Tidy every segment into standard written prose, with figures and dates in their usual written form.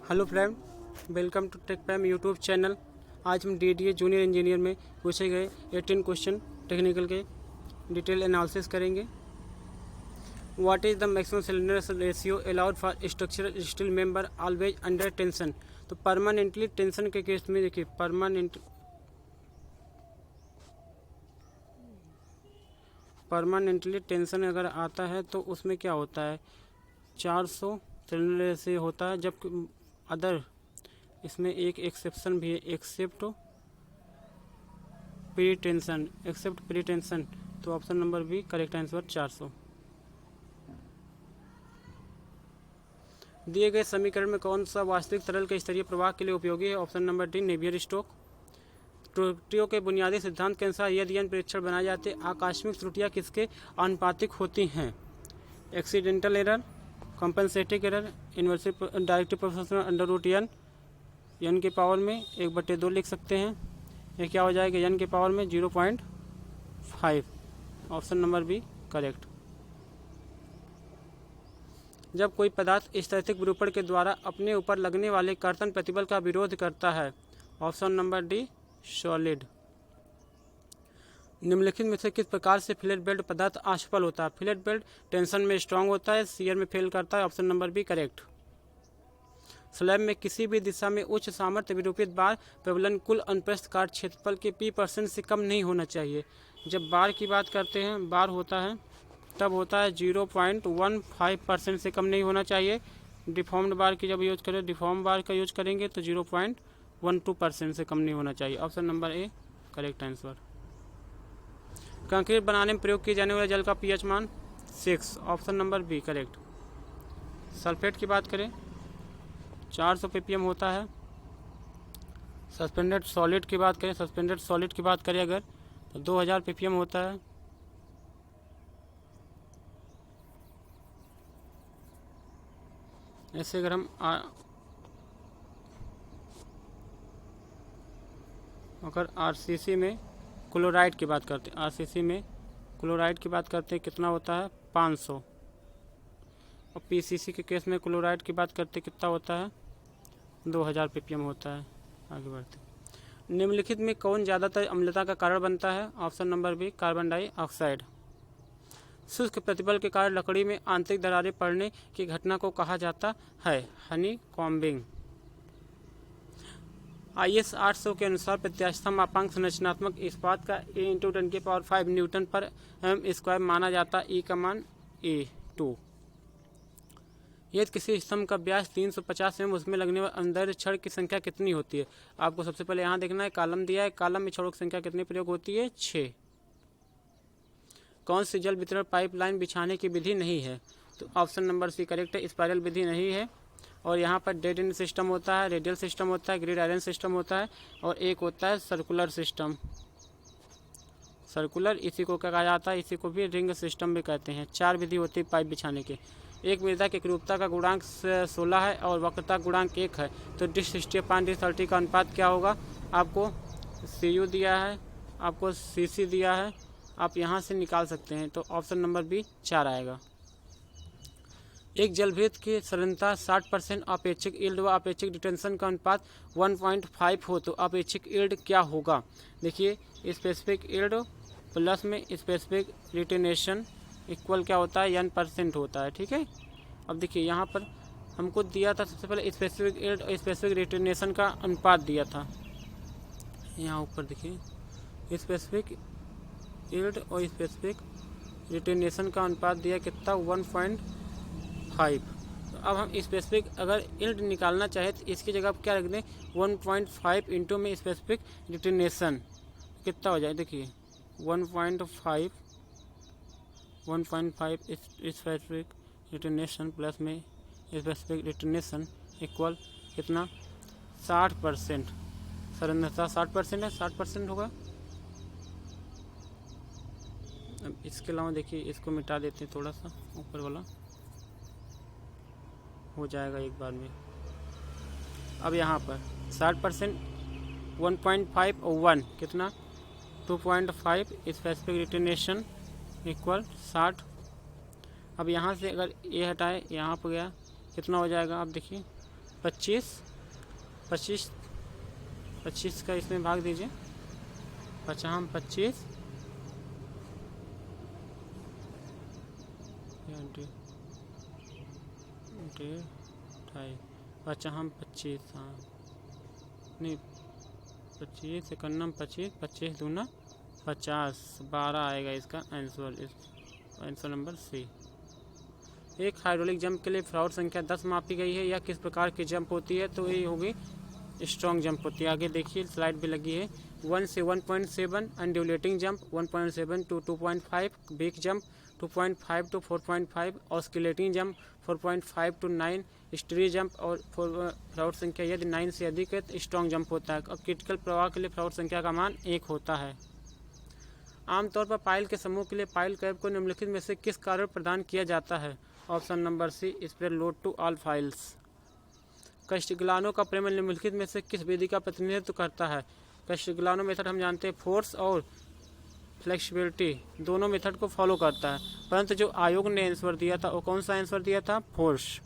Hello friend, welcome to tech prime YouTube channel. आज हम DDA junior engineer में पूछे गए 18 क्वेश्चन टेक्निकल के डिटेल एनालिसिस करेंगे। What is the maximum slender ratio allowed for structural steel member always under tension. तो permanently tension के case में देखिए, परमानेंटली टेंशन अगर आता है तो उसमें क्या होता है, 400 सिलेंडर रेशियो होता है। जब अदर इसमें एक एक्सेप्शन भी है, एक्सेप्ट प्री टेंशन, तो option number B correct answer 400। दिए गए समीकरण में कौन सा वास्तविक तरल के स्तरीय प्रवाह के लिए उपयोगी है? Option number D Navier Stoke. त्रुटियों के बुनियादी सिद्धांत के अनुसार यदि यन परीक्षण बनाए जाते आकस्मिक त्रुटियां किसके आनुपातिक होती हैं? Accidental error, compensating error, inversive directive proportional under root N के पावर में 1/2 लिख सकते हैं। ये क्या हो जाएगा, एन के पावर में 0.5। Option number B correct. जब कोई पदार्थ स्थैतिक विरूपण के द्वारा अपने ऊपर लगने वाले कर्तन प्रतिबल का विरोध करता है? Option number D solid. निम्नलिखित में से किस प्रकार से फिलेट बेल्ट पदार्थ असफल होता है? फिलेट बेल्ट टेंशन में स्ट्रांग होता है, शियर में फेल करता है। Option number B correct. Slab में किसी भी दिशा में उच्च सामर्थ्य विरूपित बार प्रबलन कुल अनुप्रस्थ काट क्षेत्रफल के p% से कम नहीं होना चाहिए। जब बार की बात करते हैं, बार होता है तब होता है 0.15% से कम नहीं होना चाहिए। डिफॉर्म्ड बार की जब यूज करें, डिफॉर्म बार का यूज करेंगे तो 0.12% से कम नहीं होना चाहिए। Option number A correct answer. Concrete बनाने में प्रयोग किए जाने वाले जल का pH मान 6। Option number B correct. Sulphate की बात करें 400 ppm होता है। सस्पेंडेड सॉलिड की बात करें, अगर तो 2000 ppm होता है। ऐसे अगर हम अगर आरसीसी में क्लोराइड की बात करते हैं, कितना होता है 500। और पीसीसी के केस में क्लोराइड की बात करते कितना होता है 2000 ppm होता है। आगे बढ़ते हैं। निम्नलिखित में कौन ज़्यादातर अम्लता का कारण बनता है? Option number B carbon dioxide. शुष्क प्रतिबल के कारण लकड़ी में आंतरिक दरारें पड़ने की घटना को कहा जाता है हनी कॉम्बिंग। IS 800 के अनुसार प्रत्यास्थता मापांक संरचनात्मक इस्पात का A × 10⁵ न्यूटन पर m² माना जाता है। E का मान A2। यदि किसी स्तंभ का व्यास 350 mm, उसमें लगने वाले अंदर छड़ की संख्या कितनी होती है? आपको सबसे पहले यहाँ देखना है, कॉलम दिया है, कॉलम में छड़ों की संख्या कितनी प्रयोग होती है? 6। कौन सी जल वितरण पाइपलाइन बिछाने की विधि नहीं है? तो ऑप्शन नंबर सी करेक्ट है, स्पाइरल विधि नहीं है। और यहाँ पर डेड एंड सिस्टम होता है, रेडियल सिस्टम होता है, ग्रिड आयरन सिस्टम होता है, और एक होता है सर्कुलर सिस्टम। सर्कुलर इसी को क्या कहा जाता है? इसी को भी रिंग सिस्टम भी कहते हैं। 4 विधि होती है पाइप बिछाने के। एक मृदा की एकरूपता का गुणांक 16 है और वक्रता गुणांक 1 है, तो डिस60/30 का अनुपात क्या होगा? आपको CU दिया है, आपको CC दिया है, आप यहाँ से निकाल सकते हैं। तो ऑप्शन नंबर बी 4 आएगा। एक जलभृत की सघनता 60% अपेक्षिक यील्ड व अपेक्षिक डिटेंशन का अनुपात 1.5 हो तो अपेक्षिक यील्ड क्या होगा? देखिए, स्पेसिफिक यील्ड प्लस में स्पेसिफिक रिटेनेशन इक्वल क्या होता है? n% होता है। ठीक है। अब देखिए यहाँ पर हमको दिया था सबसे पहले स्पेसिफिक यील्ड और स्पेसिफिक रिटेनेशन का अनुपात दिया था। यहाँ ऊपर देखिए स्पेसिफिक यील्ड और स्पेसिफिक रिटेनेशन का अनुपात दिया कितना? 1.5। तो अब हम स्पेसिफिक अगर यील्ड निकालना चाहे तो इसकी जगह आप क्या रख दें? 1.5 इंटू में स्पेसिफिक रिटेनेशन कितना हो जाए? देखिए 1.5 स्पेसिफिक रिटेनेशन प्लस में स्पेसिफिक रिटेनेशन इक्वल कितना? 60%। सघनता 60% है, 60% होगा। अब इसके अलावा देखिए, इसको मिटा देते हैं, थोड़ा सा ऊपर वाला हो जाएगा एक बार में। अब यहाँ पर 60%, 1.5 और 1 कितना? 2.5 स्पेसिफिक रिटेनेशन इक्वल 60। अब यहाँ से अगर ये हटाए, यहाँ पर गया कितना हो जाएगा? आप देखिए 25 25 25 का इसमें भाग दीजिए, 55 25 ढाई 55 25, हाँ नहीं 25 51 25 25 दूना 50, 12 आएगा इसका आंसर। Answer number C. एक हाइड्रोलिक जंप के लिए फ्लावर संख्या 10 मापी गई है। यह किस प्रकार की जंप होती है? तो ये होगी स्ट्रॉन्ग जंप होती है। आगे देखिए स्लाइड भी लगी है। 1 से 1.7 undulating jump, 1.7 to 2.5 big jump, 2.5 to 4.5 oscillating jump, 4.5 to 9 steady jump और फ्लावर संख्या यदि 9 से अधिक है तो स्ट्रॉन्ग जंप होता है। और क्रिटिकल प्रवाह के लिए फ्लावर संख्या का मान 1 होता है। आमतौर पर पाइल के समूह के लिए पाइल कैप को निम्नलिखित में से किस कारण प्रदान किया जाता है? Option number C, spread load to all files. Castigliano का प्रमेय निम्नलिखित में से किस विधि का प्रतिनिधित्व करता है? कैस्टिग्लियानो मेथड हम जानते हैं फोर्स और फ्लेक्सिबिलिटी दोनों मेथड को फॉलो करता है, परंतु जो आयोग ने आंसर दिया था वो कौन सा आंसर दिया था? फोर्स।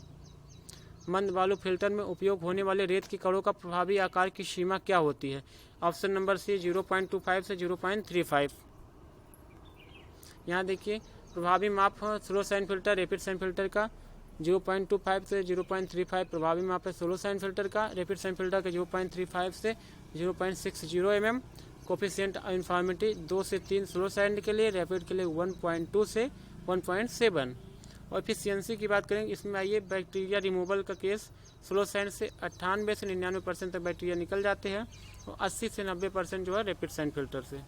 मंद बालू फिल्टर में उपयोग होने वाले रेत की कणों का प्रभावी आकार की सीमा क्या होती है? ऑप्शन नंबर सी, 0.25 से 0.35। यहाँ देखिए प्रभावी माप slow sand filter, rapid sand filter का 0.25 से 0.35 प्रभावी माप है। स्लो साइन फिल्टर का, रैपिड साइन फिल्टर का 0.35 से 0.60 mm। कोफिशिएंट यूनिफॉर्मिटी 2 से 3 स्लो साइन के लिए, रैपिड के लिए 1.2 से 1.7। और एफिशिएंसी की बात करेंगे, इसमें आइए बैक्टीरिया रिमूवल का केस स्लो साइन से 98 से 99% तक बैक्टीरिया निकल जाते हैं और 80 से 90% जो है रैपिड साइन फिल्टर से।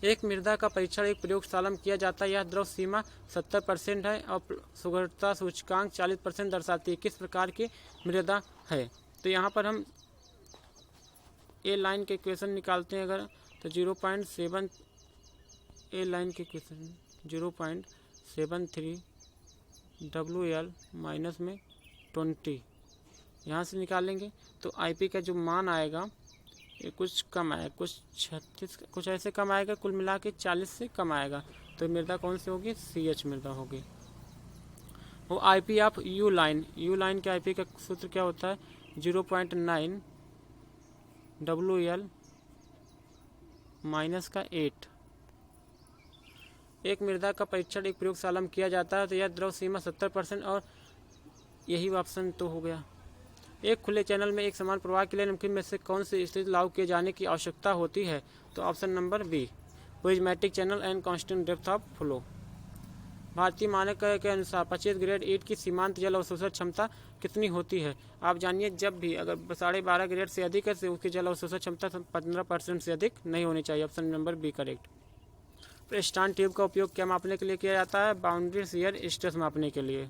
एक मृदा का परीक्षण एक प्रयोगशाला में किया जाता है। यह द्रव सीमा 70% है और सुगढ़ता सूचकांक 40% दर्शाती है। किस प्रकार की मृदा है? तो यहाँ पर हम ए लाइन के इक्वेशन निकालते हैं अगर, तो 0.7 ए लाइन के इक्वेशन 0.73 WL माइनस में 20 यहाँ से निकालेंगे तो आईपी का जो मान आएगा ये कुछ कम आएगा, कुछ 36 कुछ ऐसे कम आएगा, कुल मिला के 40 से कम आएगा। तो मृदा कौन सी होगी? CH मृदा होगी। वो आईपी ऑफ यू लाइन के आईपी का सूत्र क्या होता है? 0.9 WL माइनस का 8। एक मृदा का परीक्षण एक प्रयोगशाला में किया जाता है तो यह द्रव सीमा 70% और यही ऑप्शन तो हो गया। एक खुले चैनल में एक समान प्रवाह के लिए निम्नलिखित में से कौन सी स्थिति लागू किए जाने की आवश्यकता होती है? तो option number B, prismatic channel and constant depth of flow. भारतीय मानक के अनुसार 25 ग्रेड ईंट की सीमांत जल अवशोषण क्षमता कितनी होती है? आप जानिए, जब भी अगर 12.5 ग्रेड से अधिक है तो उसकी जल अवशोषण क्षमता 15% से अधिक नहीं होनी चाहिए। Option number B correct. Stanton tube का उपयोग क्या मापने के लिए किया जाता है? बाउंड्री शियर स्ट्रेस मापने के लिए।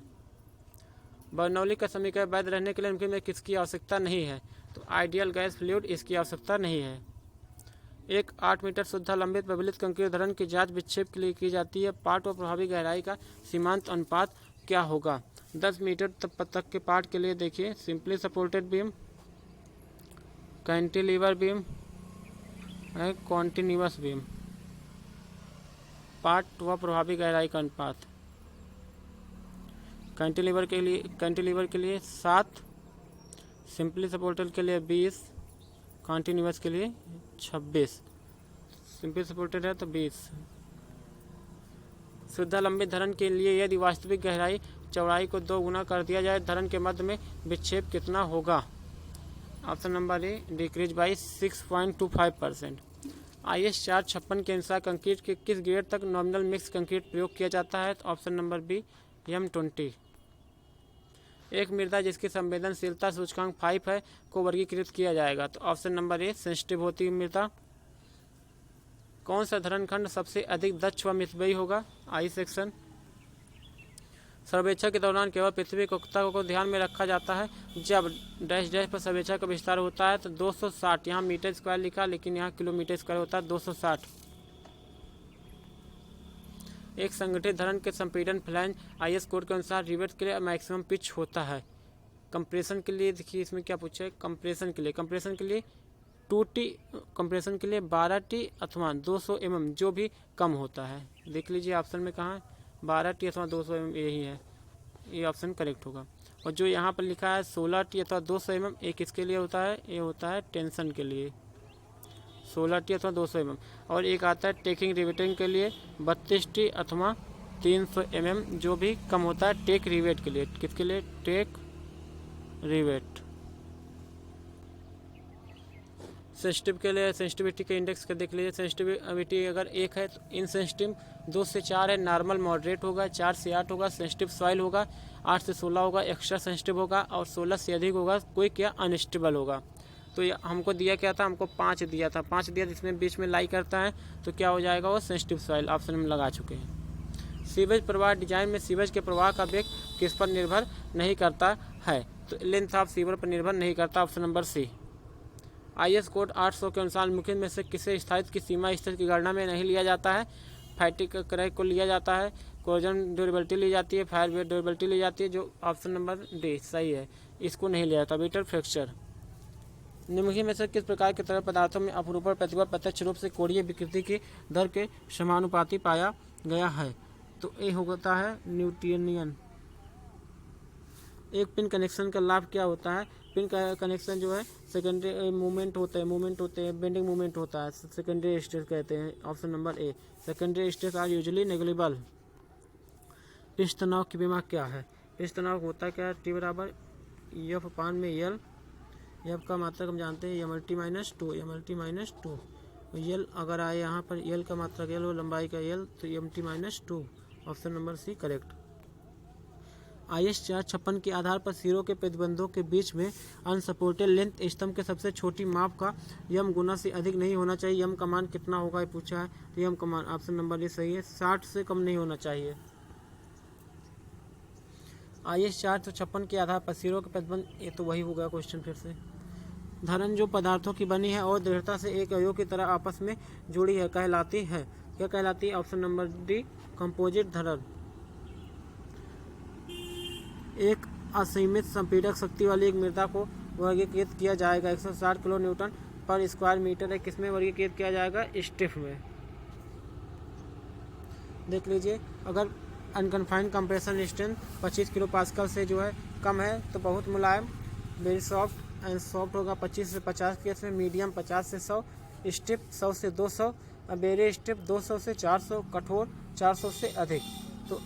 बर्नौली का समीकरण वैध रहने के लिए उनके में किसकी आवश्यकता नहीं है? तो आइडियल गैस फ्लूइड, इसकी आवश्यकता नहीं है। एक 8 मीटर शुद्ध लंबित प्रबलित कंक्रीट धरण की जांच विक्षेप के लिए की जाती है। पाट और प्रभावी गहराई का सीमांत अनुपात क्या होगा? 10 मीटर तक के पाट के लिए देखिए simply supported beam, cantilever beam, continuous beam. पाट व प्रभावी गहराई का अनुपात कैंटिलीवर के लिए 7, सिंपली सपोर्टेड के लिए 20, कॉन्टिन्यूअस के लिए 26। सिंपली सपोर्टेड है तो 20। शुद्ध लंबित धरण के लिए यदि वास्तविक गहराई चौड़ाई को 2 गुना कर दिया जाए, धरण के मध्य में विक्षेप कितना होगा? Option number A, decrease by 6.25%। IS 456 के अनुसार कंक्रीट के किस ग्रेड तक नॉमिनल मिक्स कंक्रीट प्रयोग किया जाता है? तो ऑप्शन नंबर बी, M20। एक मृदा जिसकी संवेदनशीलता सूचकांक 5 है को वर्गीकृत किया जाएगा? तो ऑप्शन नंबर ए, सेंसिटिव होती है मृदा। कौन सा धरण खंड सबसे अधिक दक्ष व मितव्ययी होगा? I section. सर्वेक्षण के दौरान केवल पृथ्वी की कक्षता को ध्यान में रखा जाता है जब डैश डैश पर सर्वेक्षण का विस्तार होता है। तो 260, यहाँ मीटर स्क्वायर लिखा लेकिन यहाँ किलोमीटर स्क्वायर होता है 260। एक संगठित धरण के संपीड़न फ्लैंज IS कोड के अनुसार रिवेट के लिए मैक्सिमम पिच होता है। कंप्रेशन के लिए देखिए इसमें क्या पूछा है? कंप्रेशन के लिए 2T, कंप्रेशन के लिए 12T अथवा 200 mm जो भी कम होता है। देख लीजिए ऑप्शन में कहाँ है? 12T अथवा 200 mm यही है, ये ऑप्शन करेक्ट होगा। और जो यहाँ पर लिखा है 16T अथवा 200 mm, एक किसके लिए होता है, ये होता है टेंशन के लिए 16T अथवा 200 mm। और एक आता है टेकिंग रिवेटिंग के लिए 32T अथवा 300 mm, जो भी कम होता है टेक रिवेट के लिए। किसके लिए, टेक रिवेट। सेंसिटिव के लिए सेंसिटिविटी के इंडेक्स का देख लीजिए। सेंसिटिविटी अगर 1 है तो इनसेंसिटिव, 2 से 4 है नॉर्मल मॉडरेट होगा, 4 से 8 होगा सेंसिटिव सॉइल होगा, 8 से 16 होगा एक्स्ट्रा सेंसिटिव होगा, और 16 से अधिक होगा कोई क्या अनस्टेबल होगा। तो ये हमको दिया क्या था, हमको 5 दिया था, 5 दिया जिसमें बीच में लाई करता है तो क्या हो जाएगा, वो सेंसिटिव सॉइल ऑप्शन में लगा चुके हैं। सीवेज प्रवाह डिजाइन में सीवेज के प्रवाह का वेग किस पर निर्भर नहीं करता है, तो लेंथ ऑफ सीवर पर निर्भर नहीं करता, option number C. IS code 800 के अनुसार मुख्य में से किसे स्थायित्व की सीमा स्तर की गणना में नहीं लिया जाता है, फैटिक क्रैक को लिया जाता है, कोरोजन ड्यूरेबिलिटी ली जाती है, फायर वेट ड्यूरेबिलिटी ली जाती है, जो ऑप्शन नंबर डी सही है, इसको नहीं लिया जाता। बीटर फ्रैक्चर निम्नलिखित में से किस प्रकार के तरल पदार्थों में अपरूपण प्रतिभा प्रत्यक्ष रूप से कोणीय विकृति की दर के समानुपाती पाया गया है, तो ये होता है न्यूटोनियन। एक पिन कनेक्शन का लाभ क्या होता है, पिन का कनेक्शन जो है सेकेंडरी मूवमेंट होते हैं बेंडिंग मूवमेंट होता है, सेकेंडरी स्ट्रेस कहते हैं, option number A. Secondary stress are usually negligible. Pitch तनाव की बीमा क्या है, पिच तनाव होता है क्या, टी बराबर एफ अपान में यल, एफ का मात्रक हम जानते हैं mlt माइनस टू, यल अगर आए यहाँ पर यल का मात्रक यल हो, लंबाई का यल, तो mt-2, option number C correct. IS 456 के आधार पर सिरों के प्रतिबंधों के बीच में अनसपोर्टेड लेंथ स्तंभ के सबसे छोटी माप का यम गुना से अधिक नहीं होना चाहिए, यम का मान कितना होगा ये पूछा है, तो यम का मान ऑप्शन नंबर ए सही है, 60 से कम नहीं होना चाहिए। IS 456 के आधार पर सिरों के प्रतिबंध, ये तो वही होगा क्वेश्चन फिर से। धरन जो पदार्थों की बनी है और दृढ़ता से एक अवयव की तरह आपस में जुड़ी है कहलाती है, क्या कहलाती है, ऑप्शन नंबर डी कंपोजिट धरन। एक असीमित संपीड़क शक्ति वाली एक मृदा को वर्गीकृत किया जाएगा 160 किलो न्यूटन पर स्क्वायर मीटर है, किसमें वर्गीकृत किया जाएगा, स्टिफ में। देख लीजिए, अगर unconfined compression strength 25 kilo pascal से जो है कम है तो बहुत मुलायम, वेरी सॉफ्ट एंड सॉफ्ट होगा 25 से 50 केस में, मीडियम 50 से 100, स्टिफ 100 से 200, वेरी स्टिफ 200 से 400, कठोर 400 से अधिक। तो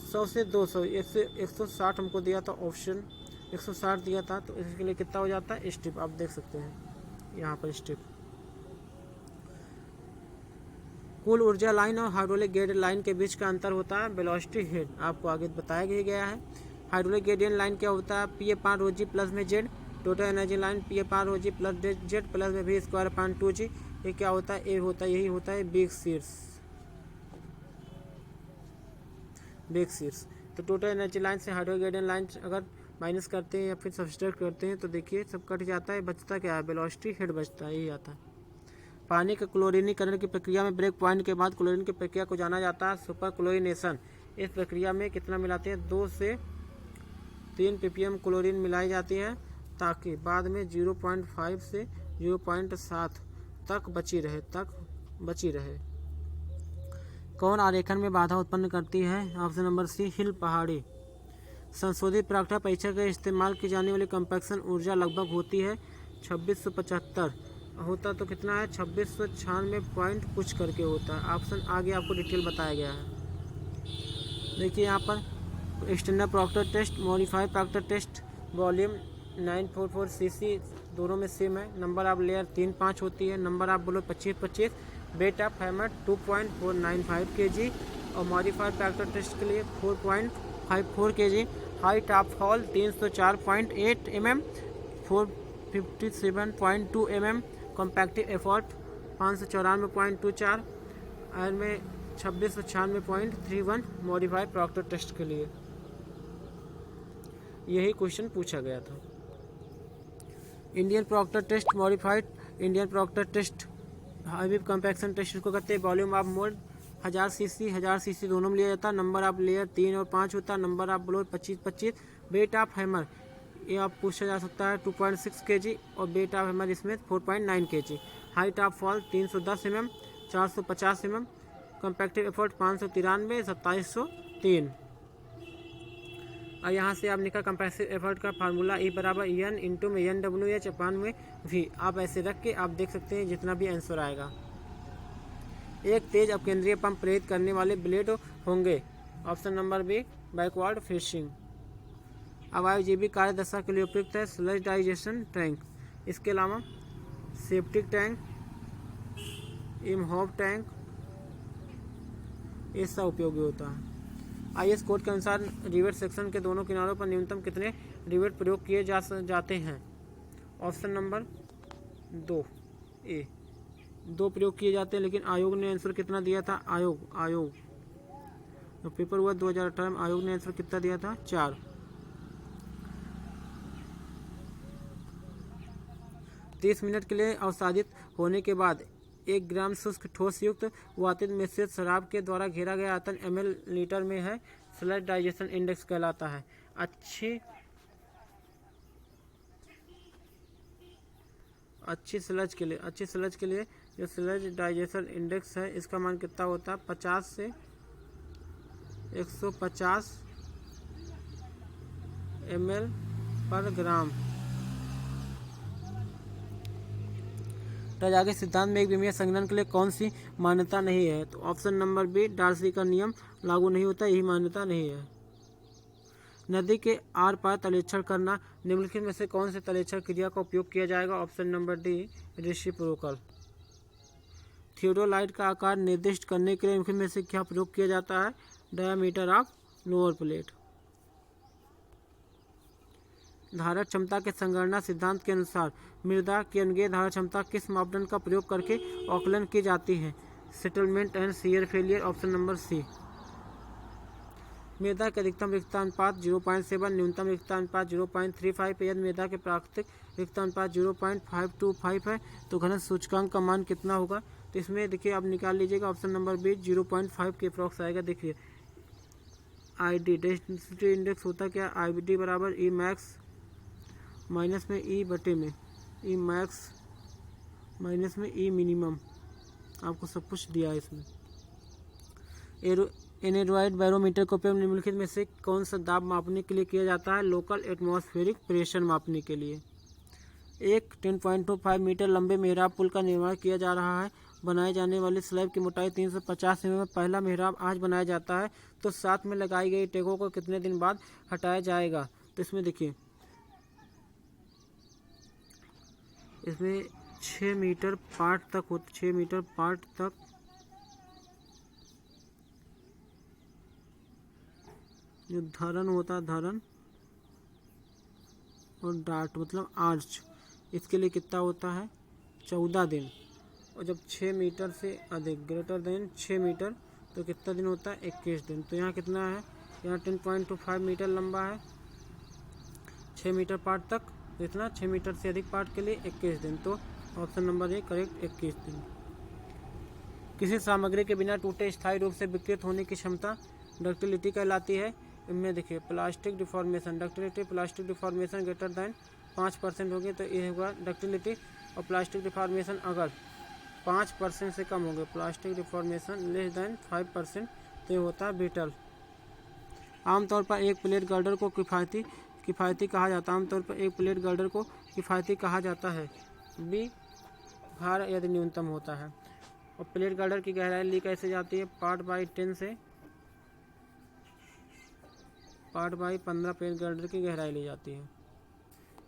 100 से 200, 160 हमको दिया था ऑप्शन, 160 दिया था, तो इसके लिए कितना हो जाता है, स्टिफ। आप देख सकते हैं यहाँ पर स्टिफ। कुल ऊर्जा लाइन और हाइड्रोलिक ग्रेडियंट लाइन के बीच का अंतर होता है वेलोसिटी हेड, आपको आगे बताया गया है। हाइड्रोलिक ग्रेडियंट लाइन क्या होता है, P upon rho g plus में Z, total energy line P upon rho g plus Z plus में वी स्क्वायर अपान 2g, ये क्या होता है, ए होता है, यही होता है बिग शीर्ष। तो टोटल एनर्जी लाइन से हाइड्रोलिक ग्रेडियंट लाइन अगर माइनस करते हैं या फिर सब्सट्रैक्ट करते हैं तो देखिए सब कट जाता है, बचता क्या है, वेलोसिटी हेड बचता है, यही आता है। पानी के क्लोरीनीकरण की प्रक्रिया में ब्रेक पॉइंट के बाद क्लोरीन की प्रक्रिया को जाना जाता है सुपर क्लोरीनेशन। इस प्रक्रिया में कितना मिलाते हैं, 2 से 3 ppm क्लोरीन मिलाई जाती है ताकि बाद में 0.5 से 0.7 तक बची रहे। कौन आरेखन में बाधा उत्पन्न करती है, ऑप्शन नंबर सी हिल पहाड़ी। संशोधित प्राकृतिक परीक्षण के इस्तेमाल की जाने वाली कंपैक्शन ऊर्जा लगभग होती है 2675, होता तो कितना है 2696 पॉइंट कुछ करके होता है, ऑप्शन आगे आपको डिटेल बताया गया है। देखिए यहाँ पर standard proctor test, modified proctor test, volume 944 cc दोनों में सेम है, नंबर ऑफ लेयर 3-5 होती है, number of blow 25-25, weight of hammer 2.495 kg और मॉडिफाइड प्रॉक्टर टेस्ट के लिए 4.54 kg, height of fall 304.8 mm, 457.2 mm, compactive effort 594.24, iron में 2696.31 modified proctor test के लिए। यही क्वेश्चन पूछा गया था। Indian proctor test, modified Indian proctor test, highway compaction test को कहते हैं। वॉल्यूम ऑफ मोड 1000 cc दोनों में लिया जाता है, नंबर ऑफ लेयर 3 और 5 होता है, number of blow 25-25, weight of hammer ये आप पूछा जा सकता है 2.6 kg और वेट ऑफ हैमर इसमें 4.9 kg, height of fall 310 mm, 450 mm, compactive effort 593, 2703। और यहाँ से आप निकल कंप्रेसिव एफर्ट का फार्मूला E बराबर एन इंटू में एन डब्ल्यू एच अपान में वी। आप ऐसे रख के आप देख सकते हैं जितना भी आंसर आएगा। एक तेज अपकेंद्रीय पंप प्रेरित करने वाले ब्लेड होंगे। Option number B backward facing. अवायुजीवी कार्य दशा के लिए उपयुक्त है स्लज डाइजेशन टैंक। इसके अलावा सेप्टिक टैंक, इमहॉफ टैंक, ये सब उपयोगी होता है। IS कोड के अनुसार रिवेट सेक्शन के दोनों किनारों पर न्यूनतम कितने रिवेट प्रयोग किए जाते हैं? ऑप्शन नंबर 2 ए, 2 प्रयोग किए जाते हैं। लेकिन आयोग ने आंसर कितना दिया था? आयोग तो पेपर हुआ 2018 में, आयोग ने आंसर कितना दिया था? 4। 30 मिनट के लिए अवसादित होने के बाद 1 ग्राम शुष्क ठोस युक्त वातित मिश्रित शराब के द्वारा घेरा गया आयतन ml लीटर में है। स्लज डाइजेशन इंडेक्स कहलाता है। अच्छी स्लज के लिए जो स्लज डाइजेशन इंडेक्स है इसका मान कितना होता है? 50 से 150 ml पर ग्राम। टजागे सिद्धांत में एक विमीय संघनन के लिए कौन सी मान्यता नहीं है? तो ऑप्शन नंबर बी डार्सी का नियम लागू नहीं होता, यही मान्यता नहीं है। नदी के आर पार तलेक्षण करना, निम्नलिखित में से कौन से तलेक्षण क्रिया का उपयोग किया जाएगा? Option number D reciprocal. Theodolite का आकार निर्दिष्ट करने के लिए निम्नलिखित में से क्या प्रयोग किया जाता है? Diameter of lower plate. धारक क्षमता के संगणना सिद्धांत के अनुसार मृदा की अनुदैर्ध्य धारक क्षमता किस मापदंड का प्रयोग करके आकलन की जाती है? Settlement and shear failure. Option number C. मृदा के अधिकतम रिक्तता अनुपात 0.7, न्यूनतम रिक्तता अनुपात 0.35 है। यदि मृदा के प्राकृतिक रिक्तता अनुपात 0.525 है तो घनत्व सूचकांक का मान कितना होगा? तो इसमें देखिए आप निकाल लीजिएगा। ऑप्शन नंबर बी 0.5 के अप्रॉक्स आएगा। देखिए ID डेंसिटी इंडेक्स होता क्या? ID बराबर ई मैक्स माइनस में ई बटे में ई मैक्स माइनस में ई मिनिमम। आपको सब कुछ दिया है इसमें। एनेरॉइड बैरोमीटर का उपयोग निम्नलिखित में से कौन सा दाब मापने के लिए किया जाता है? लोकल एटमॉस्फेरिक प्रेशर मापने के लिए। एक 10.25 मीटर लंबे मेहराब पुल का निर्माण किया जा रहा है। बनाए जाने वाली स्लैब की मोटाई 350 mm। पहला मेहराब आज बनाया जाता है तो साथ में लगाई गई टेकों को कितने दिन बाद हटाया जाएगा? तो इसमें देखिए, इसमें 6 मीटर पार्ट तक 6 मीटर पार्ट तक जो धरन होता है, धरन और डार्ट मतलब आर्च, इसके लिए कितना होता है? 14 दिन। और जब 6 मीटर से अधिक ग्रेटर देन 6 मीटर तो कितना दिन होता है? 21 दिन। तो यहाँ कितना है? यहाँ 10.25 मीटर लंबा है, 6 मीटर पार्ट तक, इतना 6 मीटर से अधिक पार्ट के लिए 21 दिन। तो ऑप्शन नंबर ए करेक्ट 21 दिन। किसी सामग्री के बिना टूटे स्थायी रूप से विकृत होने की क्षमता डक्टिलिटी कहलाती है। इनमें देखिए plastic deformation, ductility plastic deformation greater than 5% होगी तो ये होगा डक्टिलिटी। और प्लास्टिक डिफॉर्मेशन अगर 5% से कम होंगे, प्लास्टिक डिफॉर्मेशन लेस दैन 5%, तो ये होता है ब्रिटल। आमतौर पर एक प्लेट गर्डर को किफ़ायती कहा जाता है। आमतौर पर एक प्लेट गर्डर को किफ़ायती कहा जाता है। बी भार यदि न्यूनतम होता है। और प्लेट गर्डर की गहराई ली कैसे जाती है? पार्ट बाई 10 से पार्ट बाई 15 प्लेट गर्डर की गहराई ली जाती है।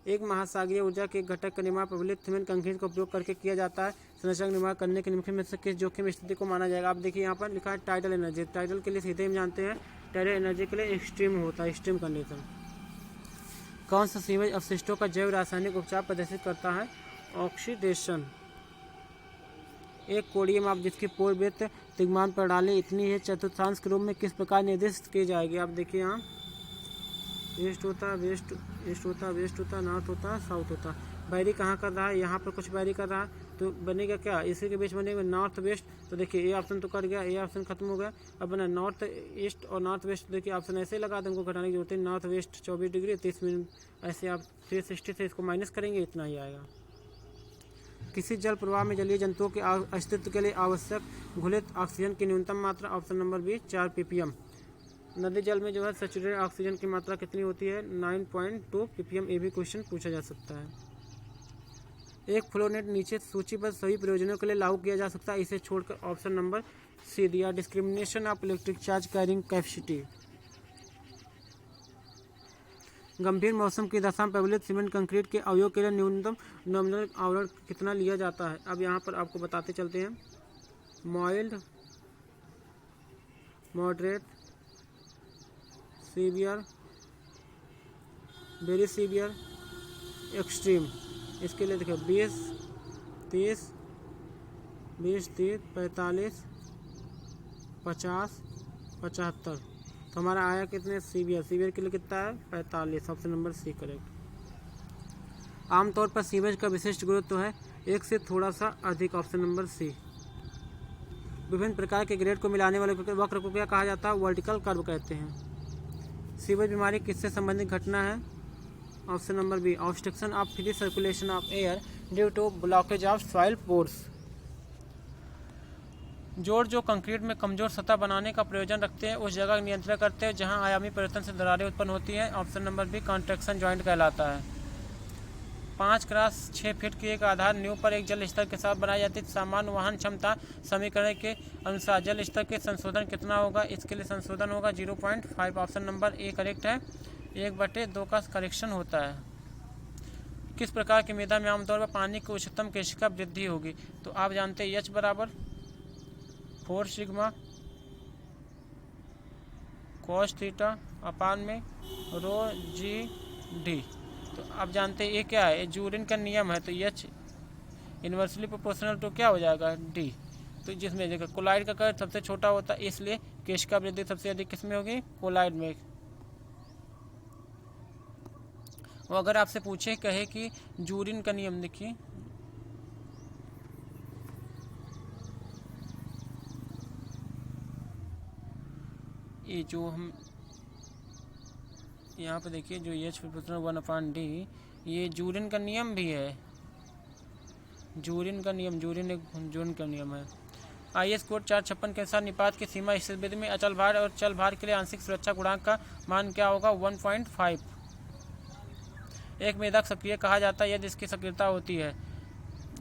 एक महासागरीय ऊर्जा के घटक का निर्माण प्रबलित सीमेंट कंक्रीट का उपयोग करके किया जाता है। संरचना का निर्माण करने के निम्नलिखित में से किस जोखिम स्थिति को माना जाएगा? आप देखिए यहाँ पर लिखा है टाइडल एनर्जी। टाइडल के लिए सीधे हम जानते हैं, टाइडल एनर्जी के लिए एक्सट्रीम होता है, एक्सट्रीम कंडीशन। कौन सा सीवेज अवशिष्टों का जैव रासायनिक उपचार प्रदर्शित करता है? ऑक्सीडेशन। एक कोणीय माप जिसकी पूर्ववृत्त दिग्मान प्रणाली इतनी है चतुर्थांश के रूप में किस प्रकार निर्दिष्ट की जाएगी? आप देखिए यहाँ ईस्ट होता है, वेस्ट होता है, नॉर्थ होता है, साउथ होता है। बैरी कहाँ कर रहा है? यहाँ पर कुछ बैरी कर रहा है तो बनेगा क्या? इसी के बीच बनेगा नॉर्थ वेस्ट। तो देखिए ये ऑप्शन तो कर गया, ये ऑप्शन खत्म हो गया। अब बना नॉर्थ ईस्ट और नॉर्थ वेस्ट। देखिए ऑप्शन ऐसे लगा दें, हमको घटाने की जरूरत है। नॉर्थ वेस्ट 24 डिग्री 30 मिनट, ऐसे आप 360 से इसको माइनस करेंगे, इतना ही आएगा। किसी जल प्रवाह में जलीय जंतुओं के अस्तित्व के लिए आवश्यक घुलित ऑक्सीजन की न्यूनतम मात्रा? Option number B 4 ppm। नदी जल में जो है सैचुरेटेड ऑक्सीजन की मात्रा कितनी होती है? 9.2 ppm। ये भी क्वेश्चन पूछा जा सकता है। एक फ्लोनेट नीचे सूचीबद्ध सभी प्रयोजनों के लिए लागू किया जा सकता है, इसे छोड़कर। ऑप्शन नंबर सी दिया, discrimination of electric charge carrying capacity. गंभीर मौसम की दशा में प्रबलित सीमेंट कंक्रीट के अवयव के लिए न्यूनतम नॉमिनल आवरण कितना लिया जाता है? अब यहाँ पर आपको बताते चलते हैं। Mild, moderate, severe, very severe, extreme. इसके लिए देखिए 20, 30, 45, 50, 75। तो हमारा आया कितने? सीवियर के लिए कितना है? 45। Option number C correct. आमतौर पर सीवेज का विशिष्ट गुरुत्व है 1 से थोड़ा सा अधिक। Option number C. विभिन्न प्रकार के ग्रेड को मिलाने वाले वक्र को क्या कहा जाता है? वर्टिकल कर्व कहते हैं। सीवेज बीमारी किससे संबंधित घटना है? Option number B, obstruction of free circulation of air due to blockage of soil pores. जोड़ जो कंक्रीट में कमजोर सतह बनाने का प्रयोजन रखते हैं उस जगह नियंत्रण करते हैं जहां आयामी परिवर्तन से दरारें उत्पन्न होती हैं। Option number B, contraction joint कहलाता है। 5x6 फीट की एक आधार नींव पर एक जल स्तर के साथ बनाई जाती है। सामान्य वहन क्षमता समीकरण के अनुसार जल स्तर के संशोधन कितना होगा? इसके लिए संशोधन होगा 0.5। ऑप्शन नंबर ए करेक्ट है। 1/2 का करेक्शन होता है। किस प्रकार की मृदा में आमतौर पर पानी की उच्चतम केशिका वृद्धि होगी? तो आप जानते हैं H बराबर 4 सिग्मा cos थीटा अपान में रो जी डी। तो आप जानते हैं ये क्या है? जूरिन का नियम है। तो H इन्वर्सली प्रोपोर्शनल टू क्या हो जाएगा? D। तो जिसमें देखो कोलाइड का कद सबसे छोटा होता है, इसलिए केशिका वृद्धि सबसे अधिक किसमें होगी? कोलाइड में। और अगर आपसे पूछे कहे कि जूरिन का नियम देखिए, ये जो हम यहाँ पे देखिए जो H प्रोपोर्शनल 1/D, ये जूरिन का नियम भी है। जूरिन का नियम है। IS कोड 456 के अनुसार निपात की सीमा स्थिति में अचल भार और चल भार के लिए आंशिक सुरक्षा गुणांक का मान क्या होगा? 1.5। एक मेदक सक्रिय कहा जाता है यदि इसकी सक्रियता होती है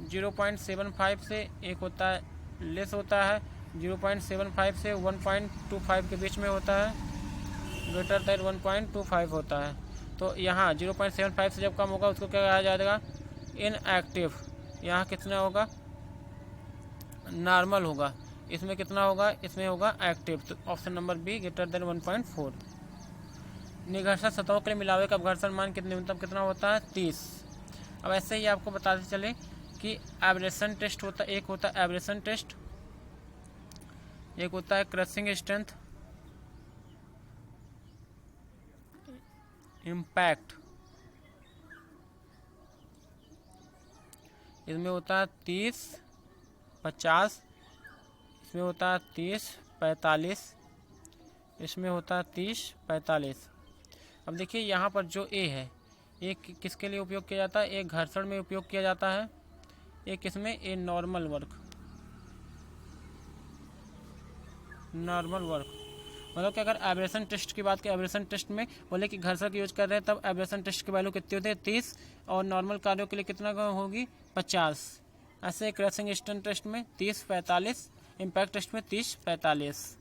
0.75 से एक होता है लेस होता है, 0.75 से 1.25 के बीच में होता है, ग्रेटर देन 1.25 होता है। तो यहाँ 0.75 से जब कम होगा उसको क्या कहा जाएगा? इनएक्टिव। यहाँ कितना होगा? नॉर्मल होगा। इसमें कितना होगा? इसमें होगा एक्टिव। तो option number B, greater than 1.4। निघर्षण सतहों के लिए मिलावे का अपघर्षण मान न्यूनतम कितना होता है? 30। अब ऐसे ही आपको बताते चले कि एब्रेशन टेस्ट होता है। एक होता है एब्रेशन टेस्ट, एक होता है क्रशिंग स्ट्रेंथ, इम्पैक्ट। इसमें होता है 30, 50, इसमें होता है 30, 45, इसमें होता है 30, 45। अब देखिए यहाँ पर जो ए है, एक किसके लिए उपयोग किया जाता है? एक घर्षण में उपयोग किया जाता है, एक किसमें? A normal work. मतलब कि अगर एब्रेशन टेस्ट की बात करें, एब्रेशन टेस्ट में बोले कि घर्षण की यूज कर रहे हैं तब एब्रेशन टेस्ट की वैल्यू कितनी होती है? 30, और नॉर्मल कार्यों के लिए कितना होगी? 50। ऐसे क्रशिंग स्ट्रेंथ टेस्ट में 30, 45, इम्पैक्ट टेस्ट में 30, 45।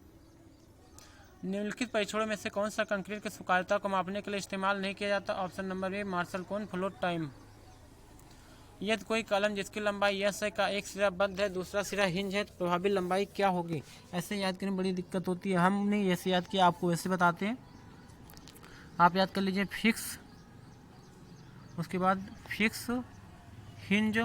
निम्नलिखित परीक्षणों में से कौन सा कंक्रीट की स्वीकार्यता को मापने के लिए इस्तेमाल नहीं किया जाता? Option number A, Marshall cone float time. यदि कोई कॉलम जिसकी लंबाई S है का एक सिरा बंद है दूसरा सिरा हिंज है तो प्रभावी लंबाई क्या होगी? ऐसे याद करने में बड़ी दिक्कत होती है। हमने ऐसे याद किया, आपको वैसे बताते हैं। आप याद कर लीजिए फिक्स, उसके बाद फिक्स, हिंज,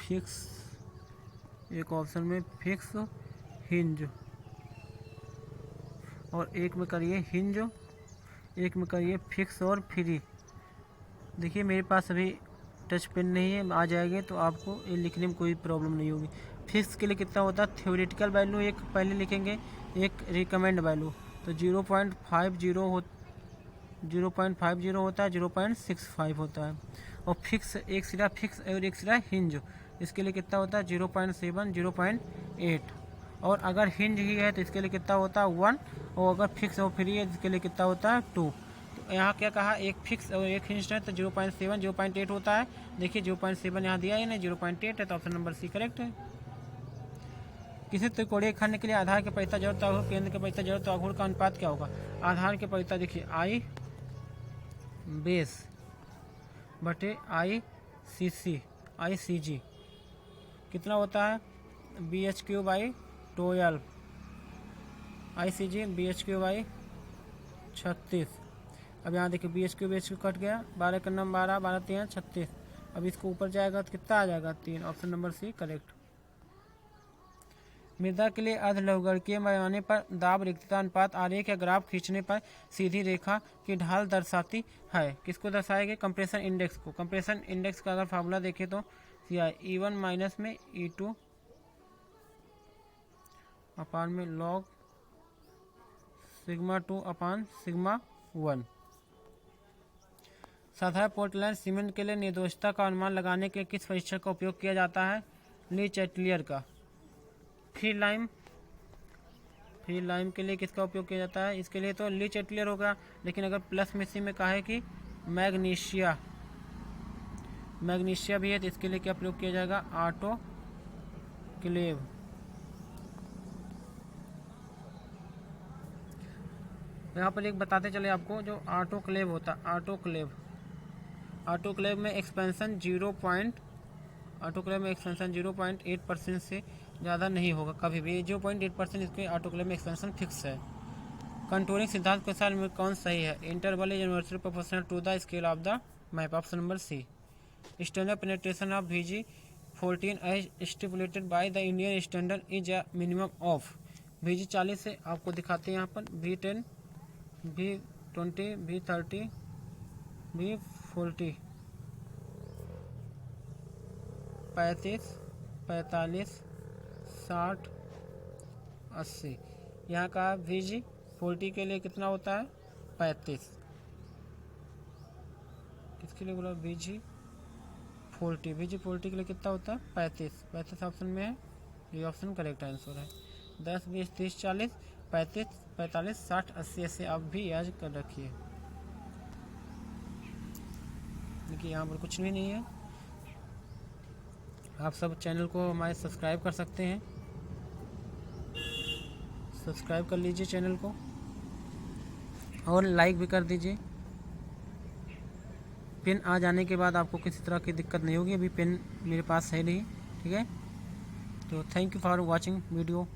फिक्स, एक ऑप्शन में फिक्स, हिंज, और एक में करिए हिंज, एक में करिए फिक्स और फ्री। देखिए मेरे पास अभी टच पेन नहीं है, आ जाएंगे तो आपको ये लिखने में कोई प्रॉब्लम नहीं होगी। फिक्स के लिए कितना होता है? थ्योरेटिकल वैल्यू एक पहले लिखेंगे, एक रिकमेंड वैल्यू। तो 0.50 0.50 होता है, 0.65 होता है। और फिक्स एक सिरा फिक्स और एक सिरा हिंज, इसके लिए कितना होता है 0.7, 0.8। और अगर हिंज ही है तो इसके लिए कितना होता है 1, और अगर फिक्स और फ्री है इसके लिए कितना होता है 2। तो यहाँ क्या कहा, एक फिक्स और एक हिंज है तो 0.7, 0.8 होता है। देखिए 0.7 यहाँ दिया ही नहीं, 0.8 है, तो ऑप्शन नंबर सी करेक्ट है। किसी त्रिकोणीय खंड के लिए आधार के परिता जड़ तो केंद्र के परिता जड़ तो आघूर्ण का अनुपात क्या होगा। आधार के परिता देखिए आई बेस बटे आई सी जी कितना होता है BH3/12, ICG BH3/36। अब यहाँ देखिए BH3 कट गया, 12 का नम 12, 12 3 36। अब इसको ऊपर जाएगा तो कितना आ जाएगा 3, ऑप्शन नंबर सी करेक्ट। मृदा के लिए अर्धलघुगणकीय पैमाने पर दाब रिक्तता अनुपात आरेख या ग्राफ खींचने पर सीधी रेखा की ढाल दर्शाती है। किसको दर्शाएगी, कंप्रेशन इंडेक्स को। कंप्रेशन इंडेक्स का अगर फार्मूला देखें तो E1 माइनस में E2 अपान में log सिग्मा 2 अपान सिग्मा 1। साधारण पोर्टलैंड सीमेंट के लिए निर्दोषता का अनुमान लगाने के किस परीक्षण का उपयोग किया जाता है, ली चैटलियर का। फ्री लाइम के लिए किसका उपयोग किया जाता है, इसके लिए तो ली चैटलियर होगा। लेकिन अगर प्लस में सी में कहा है कि मैग्नीशिया भी है तो इसके लिए क्या प्रयोग किया जाएगा, ऑटोक्लेव। यहाँ पर एक बताते चले आपको, जो ऑटोक्लेव होता है, ऑटोक्लेव में एक्सपेंशन 0.8% से ज़्यादा नहीं होगा कभी भी। 0.8% इसके ऑटोक्लेव में एक्सपेंशन फिक्स है। कंटूरिंग सिद्धांत के अनुसार में कौन सही है, interval is inversely proportional to the scale of the map, option number C. Standard penetration of VG14 as stipulated by the Indian standard is a minimum of. VG40 से आपको दिखाते हैं यहाँ पर V10, V20, V30, V40, 35, 45, 60, 80। यहाँ का VG40 के लिए कितना होता है 35। किसके लिए बोला VG40 के लिए कितना होता है 35 ऑप्शन में है, ये ऑप्शन करेक्ट आंसर है। 10, 20, 30, 40, 35, 45, 60, 80 ऐसे आप भी याद कर रखिए। देखिए यहाँ पर कुछ भी नहीं है। आप सब चैनल को हमारे सब्सक्राइब कर सकते हैं, सब्सक्राइब कर लीजिए चैनल को और लाइक भी कर दीजिए। पेन आ जाने के बाद आपको किसी तरह की दिक्कत नहीं होगी। अभी पेन मेरे पास है नहीं, ठीक है। तो thank you for watching video.